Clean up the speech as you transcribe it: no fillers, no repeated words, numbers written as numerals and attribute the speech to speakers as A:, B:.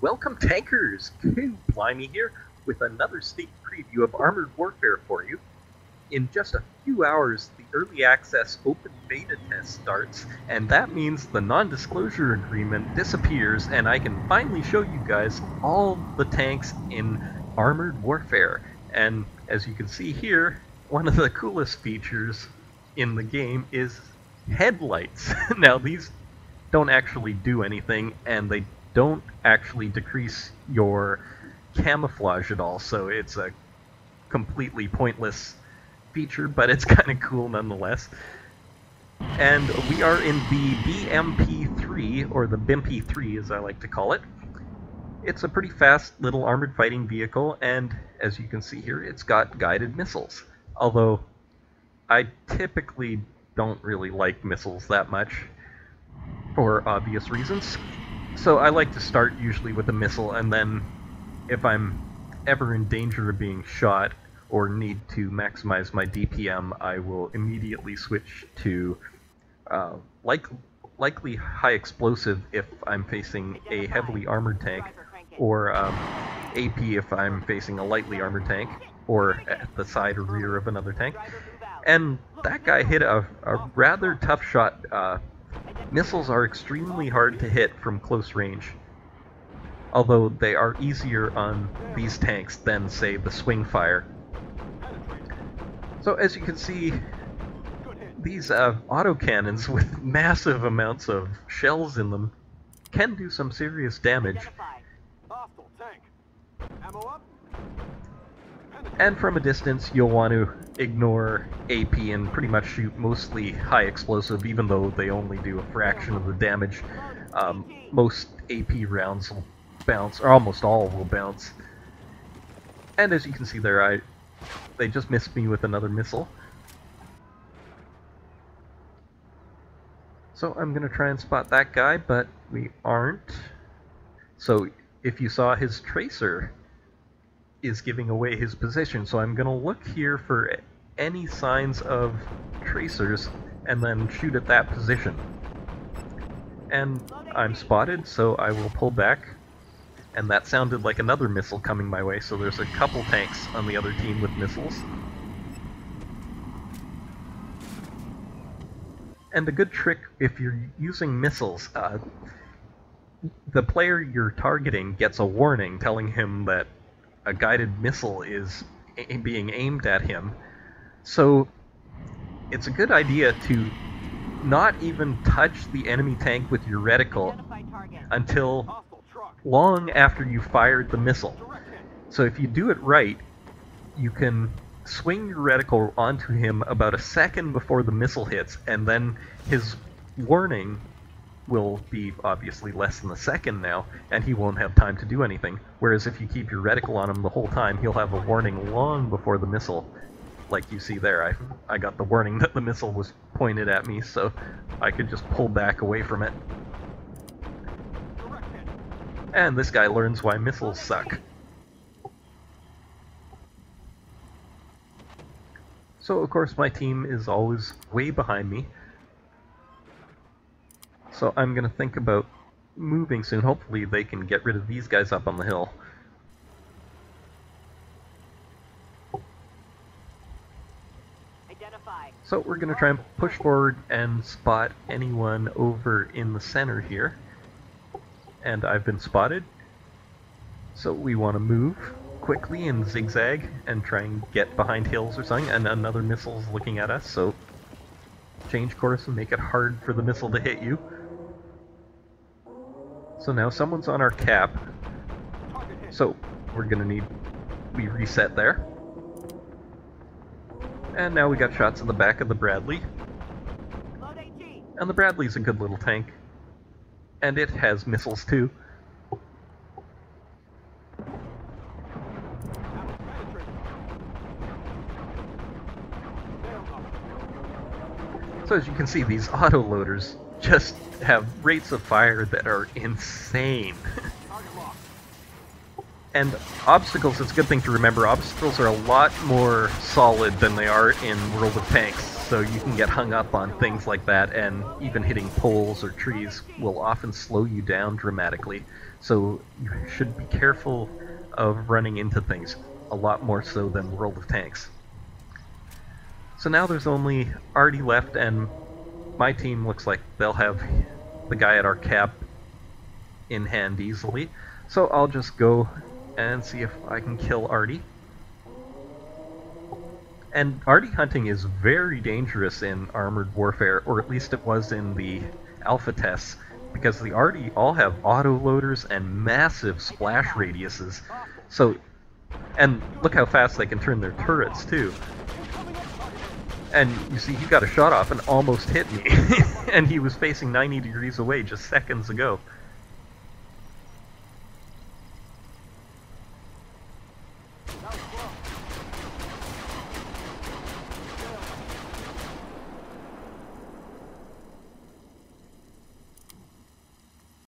A: Welcome tankers! cooBLIMEY here with another sneak preview of Armored Warfare for you. In just a few hours, the early access open beta test starts, and that means the non-disclosure agreement disappears and I can finally show you guys all the tanks in Armored Warfare. And as you can see here, one of the coolest features in the game is headlights. Now these don't actually do anything, and they don't actually decrease your camouflage at all, so it's a completely pointless feature, but it's kind of cool nonetheless. And we are in the BMP-3, or the BMP-3 as I like to call it. It's a pretty fast little armored fighting vehicle, and as you can see here, it's got guided missiles. Although, I typically don't really like missiles that much, for obvious reasons. So I like to start usually with a missile, and then if I'm ever in danger of being shot or need to maximize my DPM, I will immediately switch to likely high explosive if I'm facing a heavily armored tank, or AP if I'm facing a lightly armored tank, or at the side or rear of another tank. And that guy hit a rather tough shot. Missiles are extremely hard to hit from close range, although they are easier on these tanks than, say, the swing fire. So as you can see, these autocannons with massive amounts of shells in them can do some serious damage. And from a distance, you'll want to ignore AP and pretty much shoot mostly high explosive, even though they only do a fraction of the damage. Most AP rounds will bounce, or almost all will bounce. And as you can see there, they just missed me with another missile. So I'm going to try and spot that guy, but we aren't. So if you saw, his tracer is giving away his position, so I'm going to look here for any signs of tracers and then shoot at that position. And I'm spotted, so I will pull back, and that sounded like another missile coming my way, so there's a couple tanks on the other team with missiles. And a good trick if you're using missiles, the player you're targeting gets a warning telling him that a guided missile is being aimed at him. So it's a good idea to not even touch the enemy tank with your reticle until long after you fired the missile. So if you do it right, you can swing your reticle onto him about a second before the missile hits, and then his warning will be obviously less than a second now, and he won't have time to do anything. Whereas if you keep your reticle on him the whole time, he'll have a warning long before the missile. Like you see there, I got the warning that the missile was pointed at me, so I could just pull back away from it. And this guy learns why missiles suck. So of course my team is always way behind me. So I'm going to think about moving soon. Hopefully they can get rid of these guys up on the hill. So we're going to try and push forward and spot anyone over in the center here. And I've been spotted. So we want to move quickly and zigzag and try and get behind hills or something. And another missile's looking at us, so change course and make it hard for the missile to hit you. So now someone's on our cap, so we're gonna need, we reset there. And now we got shots in the back of the Bradley. And the Bradley's a good little tank. And it has missiles too. So as you can see, these autoloaders just have rates of fire that are insane. And obstacles, it's a good thing to remember, obstacles are a lot more solid than they are in World of Tanks. so you can get hung up on things like that, and even hitting poles or trees will often slow you down dramatically. So you should be careful of running into things, a lot more so than World of Tanks. So now there's only Artie left, and my team looks like they'll have the guy at our cap in hand easily. So I'll just go and see if I can kill Artie. And Artie hunting is very dangerous in Armored Warfare, or at least it was in the alpha tests, because the Artie all have autoloaders and massive splash radiuses. So, and look how fast they can turn their turrets too. And you see, he got a shot off and almost hit me, and he was facing 90 degrees away just seconds ago.